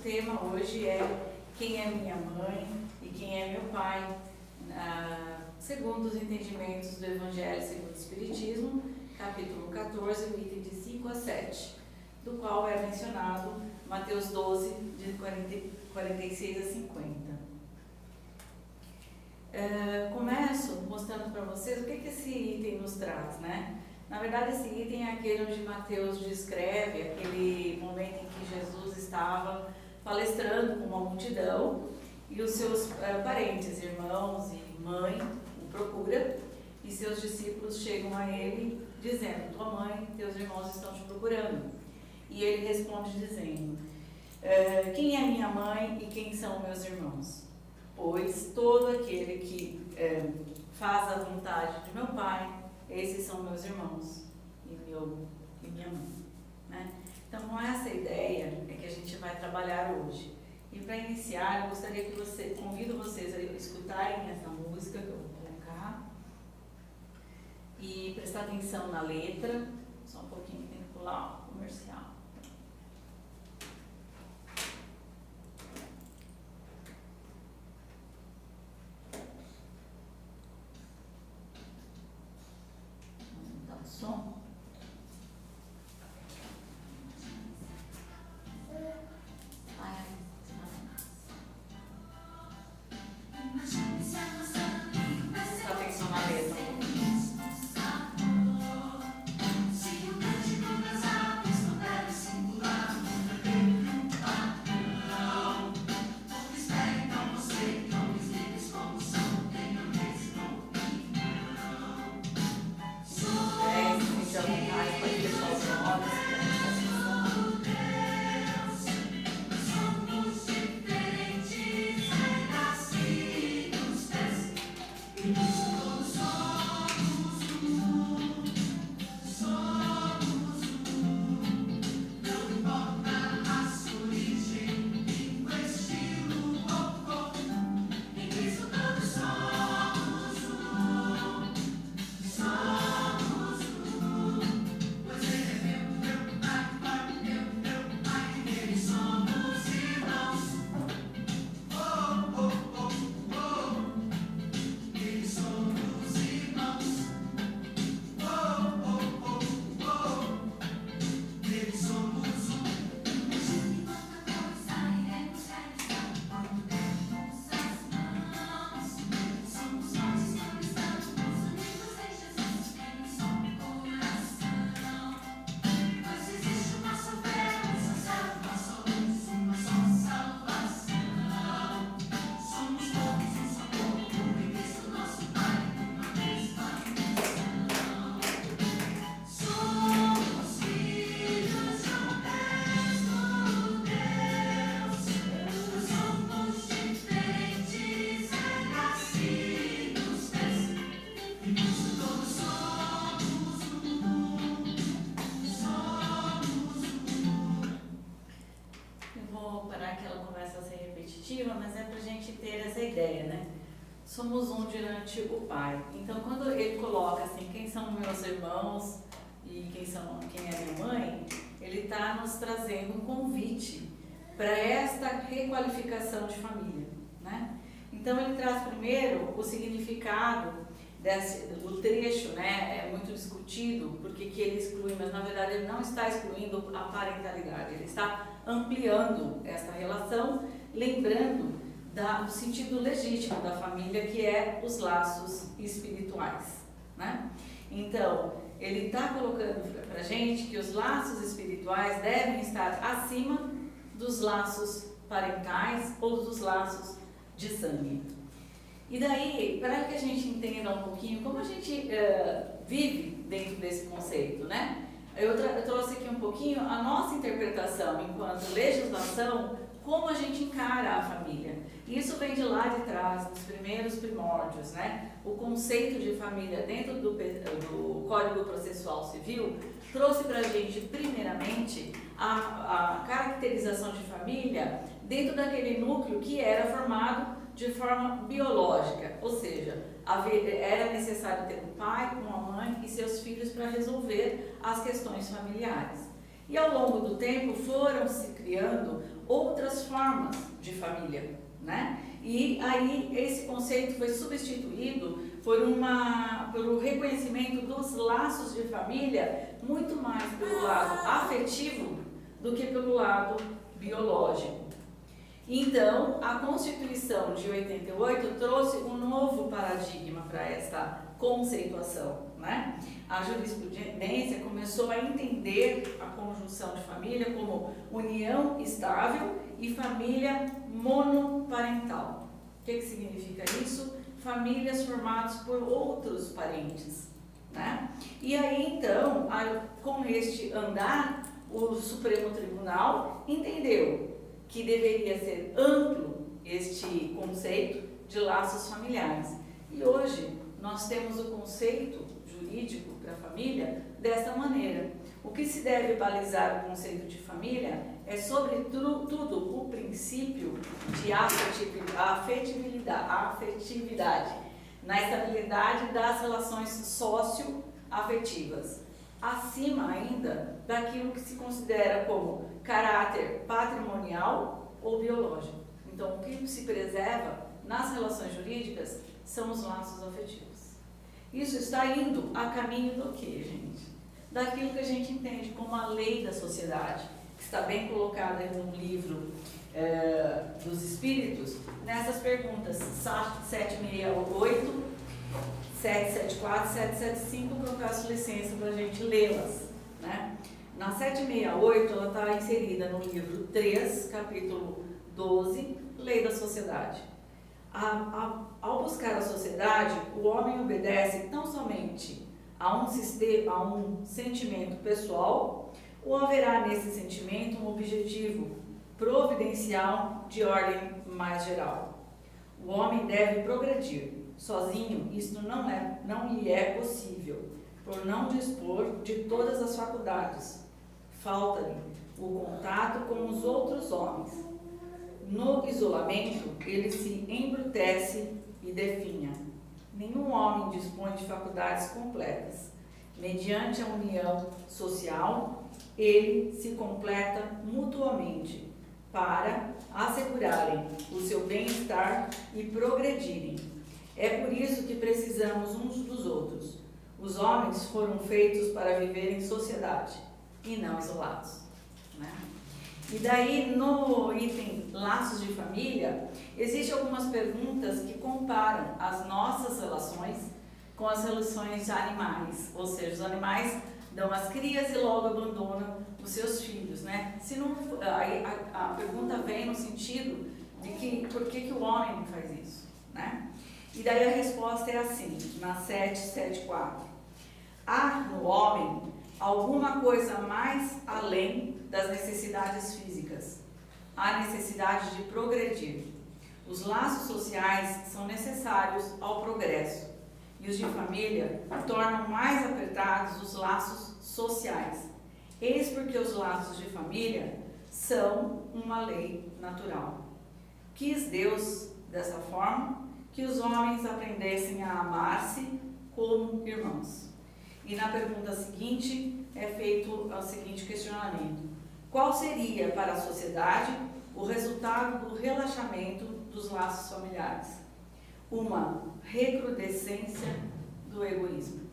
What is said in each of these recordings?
tema hoje é quem é minha mãe e quem é meu pai, segundo os entendimentos do Evangelho segundo o Espiritismo, capítulo 14, item de 5 a 7, do qual é mencionado Mateus 12, de 46 a 50. Começo mostrando para vocês o que esse item nos traz, né? Na verdade, esse item é aquele onde Mateus descreve aquele momento em que Jesus estava palestrando com uma multidão e os seus parentes, irmãos e mãe o procura, e seus discípulos chegam a ele dizendo: tua mãe e teus irmãos estão te procurando. E ele responde dizendo: quem é minha mãe e quem são meus irmãos? Pois todo aquele que faz a vontade de meu Pai, esses são meus irmãos e minha mãe, né? Então, com essa ideia é que a gente vai trabalhar hoje. E para iniciar, eu gostaria que convido vocês a escutarem essa música que eu vou colocar e prestar atenção na letra. Só um pouquinho, tem que pular o comercial. Som. Presta atenção na letra. Mas é para a gente ter essa ideia, né? Somos um diante o Pai. Então, quando ele coloca assim, quem são meus irmãos e quem é minha mãe, ele está nos trazendo um convite para esta requalificação de família, né? Então, ele traz primeiro o significado do trecho, né? É muito discutido porque que ele exclui, mas na verdade ele não está excluindo a parentalidade, ele está ampliando esta relação, lembrando do sentido legítimo da família, que é os laços espirituais, né? Então, ele está colocando para a gente que os laços espirituais devem estar acima dos laços parentais ou dos laços de sangue. E daí, para que a gente entenda um pouquinho como a gente vive dentro desse conceito, né? Eu trouxe aqui um pouquinho a nossa interpretação enquanto legislação, como a gente encara a família. Isso vem de lá de trás, dos primeiros primórdios, né? O conceito de família dentro do Código Processual Civil trouxe para a gente, primeiramente, a caracterização de família dentro daquele núcleo que era formado de forma biológica, ou seja, era necessário ter um pai, uma mãe e seus filhos para resolver as questões familiares. E ao longo do tempo foram se criando outras formas de família, né? E aí esse conceito foi substituído pelo reconhecimento dos laços de família muito mais pelo lado afetivo do que pelo lado biológico. Então, a Constituição de 88 trouxe um novo paradigma para esta conceituação, né? A jurisprudência começou a entender a conjunção de família como união estável e família monoparental. O que significa isso? Famílias formadas por outros parentes, né? E aí, então, com este andar, o Supremo Tribunal entendeu que deveria ser amplo este conceito de laços familiares. E hoje nós temos o conceito jurídico para a família desta maneira. O que se deve balizar o conceito de família é, sobretudo, o princípio de afetividade, na estabilidade das relações socioafetivas, acima ainda daquilo que se considera como caráter patrimonial ou biológico. Então, o que se preserva nas relações jurídicas são os laços afetivos. Isso está indo a caminho do quê, gente? Daquilo que a gente entende como a lei da sociedade, que está bem colocada no livro dos Espíritos, nessas perguntas 768, 774, 775, que eu peço licença para a gente lê-las, né? Na 768, ela está inserida no livro 3, capítulo 12, Lei da Sociedade. Ao buscar a sociedade, o homem obedece não somente a um sentimento pessoal, ou haverá nesse sentimento um objetivo providencial de ordem mais geral. O homem deve progredir. Sozinho, isto não lhe é possível, por não dispor de todas as faculdades. Falta-lhe o contato com os outros homens. No isolamento, ele se embrutece e definha. Nenhum homem dispõe de faculdades completas. Mediante a união social, ele se completa mutuamente para assegurarem o seu bem-estar e progredirem. É por isso que precisamos uns dos outros. Os homens foram feitos para viver em sociedade e não isolados, né? E daí, no item laços de família, existem algumas perguntas que comparam as nossas relações com as relações animais. Ou seja, os animais dão as crias e logo abandonam os seus filhos, né? Se não, a pergunta vem no sentido de que por que o homem não faz isso, né? E daí a resposta é assim, na 774. Há no homem alguma coisa mais além das necessidades físicas. Há necessidade de progredir. Os laços sociais são necessários ao progresso. E os de família tornam mais apertados os laços sociais. Eis porque os laços de família são uma lei natural. Quis Deus, dessa forma, que os homens aprendessem a amar-se como irmãos. E na pergunta seguinte é feito o seguinte questionamento: qual seria para a sociedade o resultado do relaxamento dos laços familiares? Uma recrudescência do egoísmo.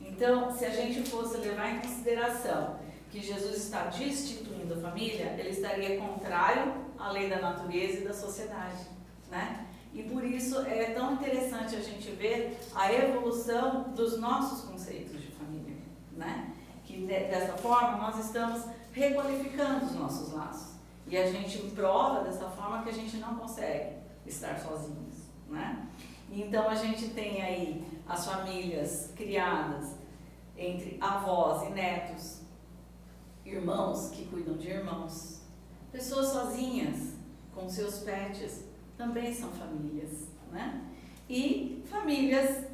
Então, se a gente fosse levar em consideração que Jesus está destituindo a família, ele estaria contrário à lei da natureza e da sociedade, né? E por isso é tão interessante a gente ver a evolução dos nossos conceitos de família, né? Que dessa forma nós estamos requalificando os nossos laços. E a gente prova dessa forma que a gente não consegue estar sozinhos, né? Então a gente tem aí as famílias criadas entre avós e netos, irmãos que cuidam de irmãos, pessoas sozinhas com seus pets, também são famílias, né? E famílias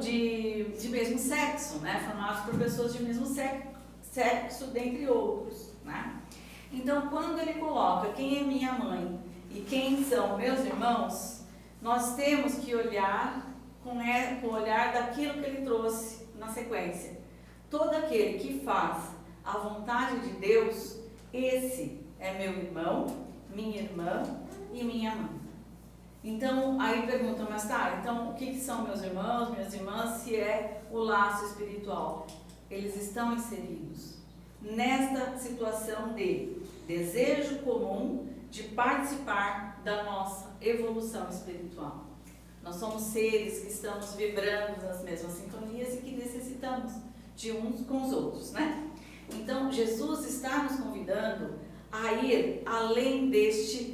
de mesmo sexo, né? Formadas por pessoas de mesmo sexo, dentre outros, né? Então, quando ele coloca quem é minha mãe e quem são meus irmãos, nós temos que olhar com o olhar daquilo que ele trouxe na sequência. Todo aquele que faz a vontade de Deus, esse é é meu irmão, minha irmã e minha mãe. Então, aí perguntam, mas tá, então o que são meus irmãos, minhas irmãs, se é o laço espiritual? Eles estão inseridos nesta situação de desejo comum de participar da nossa evolução espiritual. Nós somos seres que estamos vibrando nas mesmas sintonias e que necessitamos de uns com os outros, né? Então, Jesus está nos convidando a ir além dessa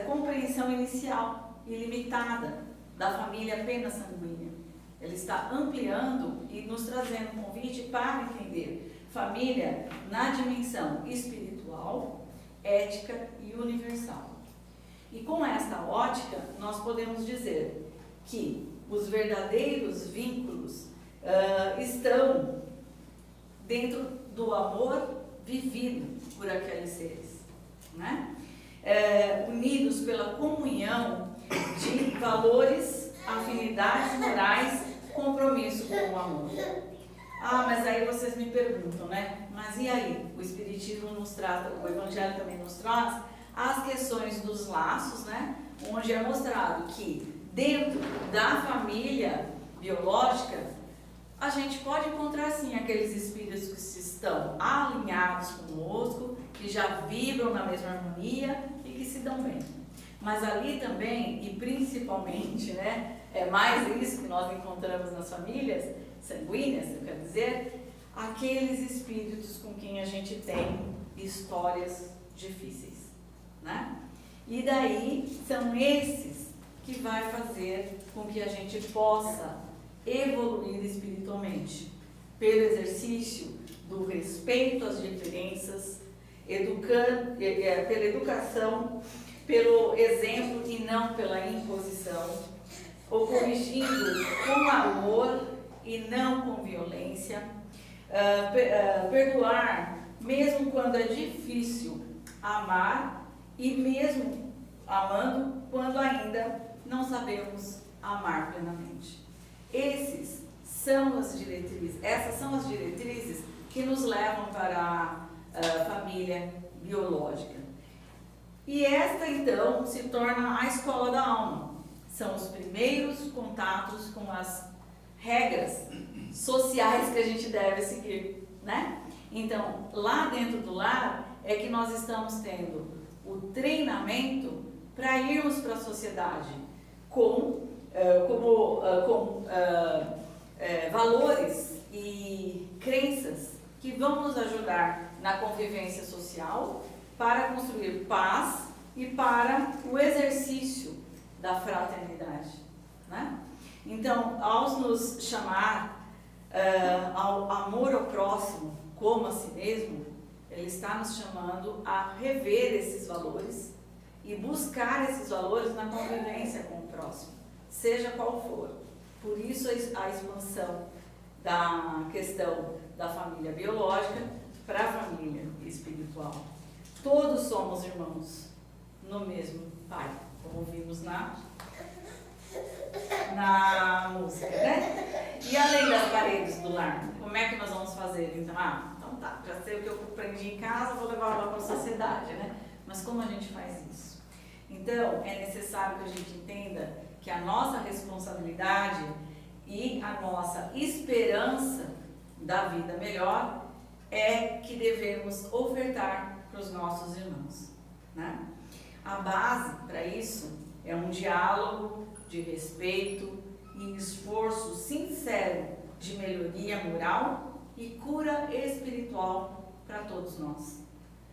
compreensão inicial e limitada da família apenas sanguínea. Ele está ampliando e nos trazendo um convite para entender família na dimensão espiritual, ética e universal. E com esta ótica, nós podemos dizer que os verdadeiros vínculos estão dentro do amor vivido por aqueles seres, né? Unidos pela comunhão de valores, afinidades morais, compromisso com o amor. Ah, mas aí vocês me perguntam, né? Mas e aí? O Espiritismo nos traz, o Evangelho também nos traz as questões dos laços, né? Onde é mostrado que dentro da família biológica, a gente pode encontrar sim aqueles espíritos que estão alinhados conosco, que já vibram na mesma harmonia e que se dão bem. Mas ali também, e principalmente, né, é mais isso que nós encontramos nas famílias sanguíneas, eu quero dizer, aqueles espíritos com quem a gente tem histórias difíceis, né? E daí são esses que vai fazer com que a gente possa evoluir espiritualmente, pelo exercício do respeito às diferenças, pela educação, pelo exemplo e não pela imposição, ou corrigindo com amor e não com violência, perdoar mesmo quando é difícil amar e mesmo amando quando ainda não sabemos amar plenamente. Essas são as diretrizes que nos levam para a família biológica. E esta, então, se torna a escola da alma. São os primeiros contatos com as regras sociais que a gente deve seguir, né? Então, lá dentro do lar é que nós estamos tendo o treinamento para irmos para a sociedade com valores e crenças que vão nos ajudar na convivência social para construir paz e para o exercício da fraternidade, né? Então, ao nos chamar ao amor ao próximo como a si mesmo, ele está nos chamando a rever esses valores e buscar esses valores na convivência com o próximo, seja qual for. Por isso a expansão da questão da família biológica para a família espiritual. Todos somos irmãos no mesmo Pai, como vimos na música, né? E além das paredes do lar, como é que nós vamos fazer? Então, então tá, já sei o que eu aprendi em casa, vou levar lá para a sociedade, né? Mas como a gente faz isso? Então, é necessário que a gente entenda que a nossa responsabilidade e a nossa esperança da vida melhor é que devemos ofertar para os nossos irmãos, né? A base para isso é um diálogo de respeito e esforço sincero de melhoria moral e cura espiritual para todos nós.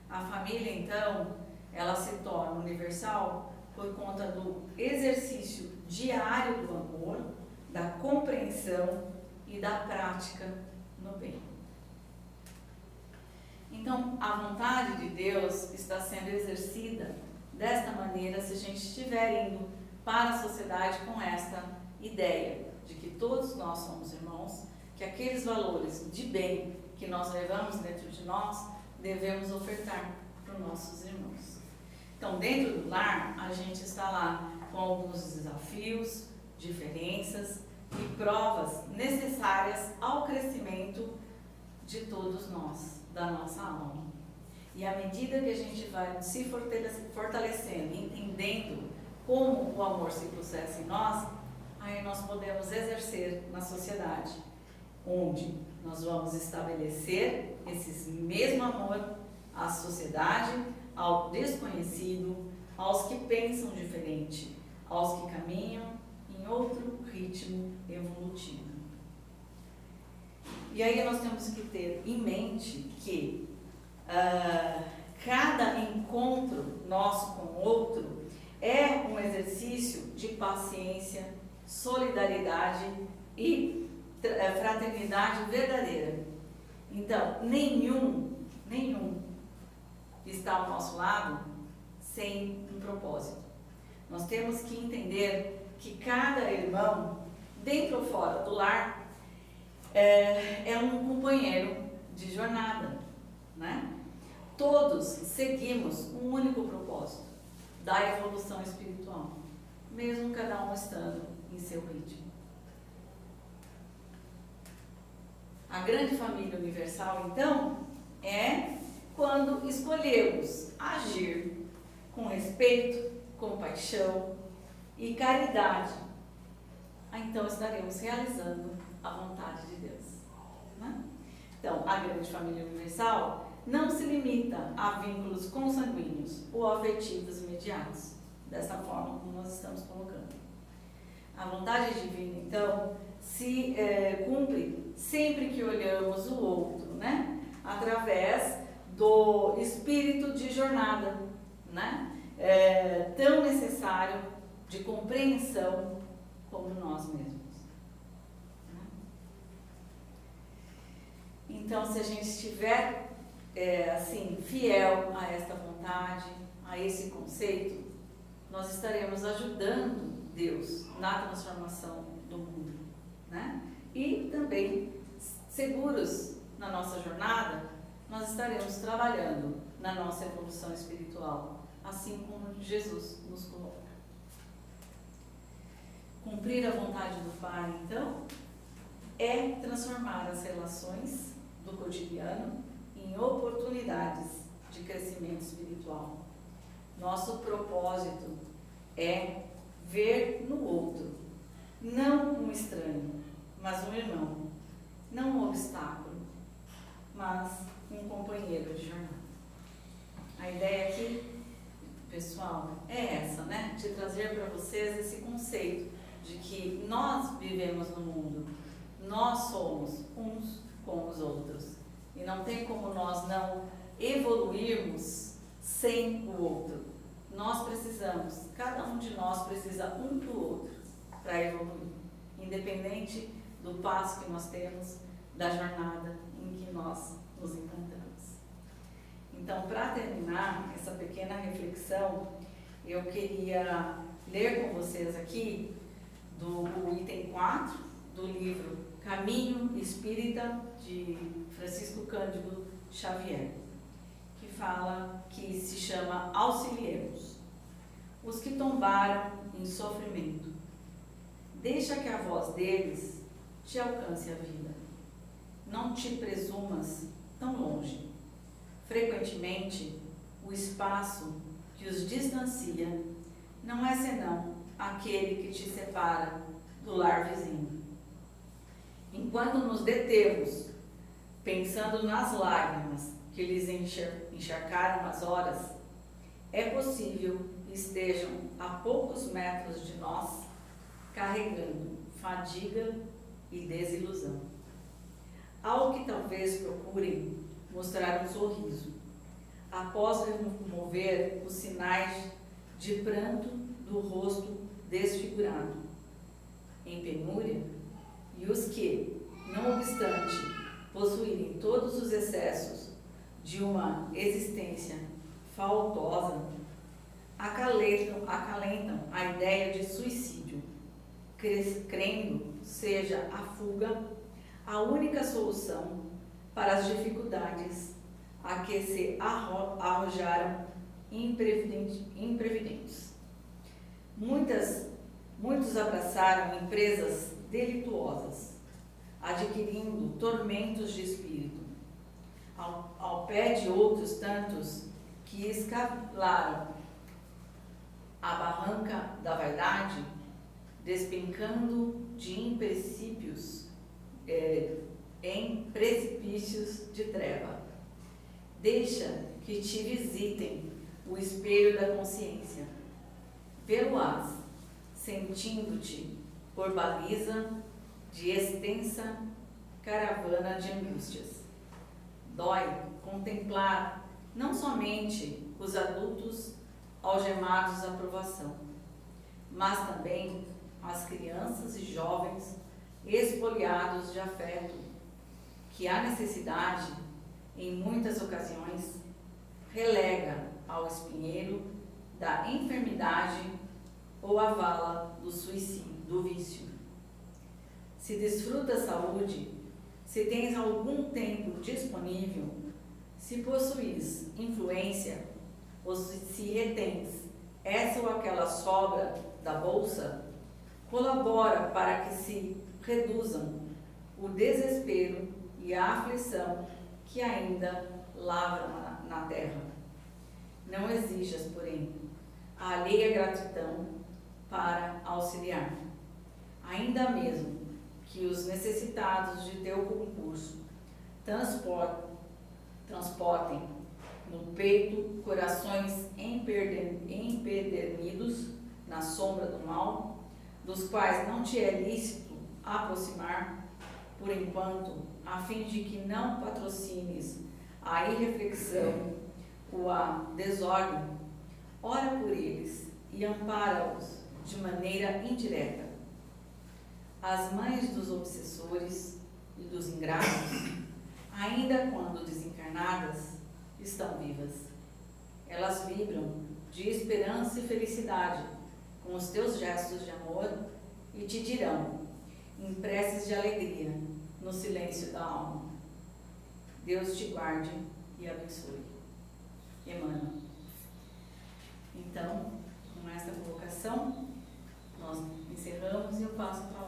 A família, então, ela se torna universal por conta do exercício diário do amor, da compreensão e da prática no bem. Então, a vontade de Deus está sendo exercida desta maneira se a gente estiver indo para a sociedade com esta ideia de que todos nós somos irmãos, que aqueles valores de bem que nós levamos dentro de nós, devemos ofertar para os nossos irmãos. Então, dentro do lar, a gente está lá com alguns desafios, diferenças e provas necessárias ao crescimento de todos nós, da nossa alma. E à medida que a gente vai se fortalecendo, entendendo como o amor se processa em nós, aí nós podemos exercer na sociedade, onde nós vamos estabelecer esse mesmo amor à sociedade, ao desconhecido, aos que pensam diferente, aos que caminham em outro ritmo evolutivo. E aí nós temos que ter em mente que cada encontro nosso com o outro é um exercício de paciência, solidariedade e fraternidade verdadeira. Então, nenhum está ao nosso lado sem um propósito. Nós temos que entender que cada irmão, dentro ou fora do lar, é um companheiro de jornada, né? Todos seguimos um único propósito, da evolução espiritual, mesmo cada um estando em seu ritmo. A grande família universal, então, é quando escolhemos agir com respeito, compaixão e caridade. Então estaremos realizando a vontade de Deus, né? Então, a grande família universal não se limita a vínculos consanguíneos ou afetivos imediatos, dessa forma como nós estamos colocando. A vontade divina, então, se cumpre sempre que olhamos o outro, né? Através do espírito de jornada, né? Tão necessário de compreensão como nós mesmos. Então, se a gente estiver assim, fiel a esta vontade, a esse conceito, nós estaremos ajudando Deus na transformação do mundo, né? E também, seguros na nossa jornada, nós estaremos trabalhando na nossa evolução espiritual, assim como Jesus nos coloca. Cumprir a vontade do Pai, então, é transformar as relações do cotidiano em oportunidades de crescimento espiritual. Nosso propósito é ver no outro, não um estranho, mas um irmão, não um obstáculo, mas um companheiro de jornada. A ideia aqui, pessoal, é essa, né? De trazer para vocês esse conceito de que nós vivemos no mundo, nós somos uns com os outros. E não tem como nós não evoluirmos sem o outro. Nós precisamos, cada um de nós precisa um do outro para evoluir, independente do passo que nós temos, da jornada em que nós nos encontramos. Então, para terminar essa pequena reflexão, eu queria ler com vocês aqui do item 4 do livro Caminho Espírita, de Francisco Cândido Xavier, que se chama Auxiliemos. Os que tombaram em sofrimento, deixa que a voz deles te alcance a vida. Não te presumas tão longe. Frequentemente, o espaço que os distancia não é senão aquele que te separa do lar vizinho. Enquanto nos detemos, pensando nas lágrimas que lhes encharcaram as horas, é possível que estejam a poucos metros de nós, carregando fadiga e desilusão. Ao que talvez procurem mostrar um sorriso, após remover os sinais de pranto do rosto desfigurado, em penúria, e os que, não obstante possuírem todos os excessos de uma existência faltosa, acalentam a ideia de suicídio, crendo seja a fuga a única solução para as dificuldades a que se arrojaram imprevidentes. Muitos abraçaram empresas delituosas, adquirindo tormentos de espírito. ao pé de outros tantos que escalaram a barranca da vaidade, despencando de princípios em precipícios de treva. Deixa que te visitem o espelho da consciência. Vê-lo-ás, sentindo-te por baliza de extensa caravana de angústias. Dói contemplar não somente os adultos algemados à provação, mas também as crianças e jovens espoliados de afeto, que a necessidade, em muitas ocasiões, relega ao espinheiro da enfermidade ou à vala do suicídio, do vício. Se desfruta a saúde, se tens algum tempo disponível, se possuis influência, ou se retens essa ou aquela sobra da bolsa, colabora para que se reduzam o desespero e a aflição que ainda lavram na terra. Não exijas, porém, a alheia gratidão para auxiliar, ainda mesmo que os necessitados de teu concurso transportem no peito corações empedernidos na sombra do mal, dos quais não te é lícito aproximar, por enquanto, a fim de que não patrocines a irreflexão ou a desordem. Ora por eles e ampara-os de maneira indireta. As mães dos obsessores e dos ingratos, ainda quando desencarnadas, estão vivas. Elas vibram de esperança e felicidade com os teus gestos de amor e te dirão, em preces de alegria, no silêncio da alma: Deus te guarde e abençoe. Emmanuel. Então, com essa colocação, nós encerramos e eu passo a palavra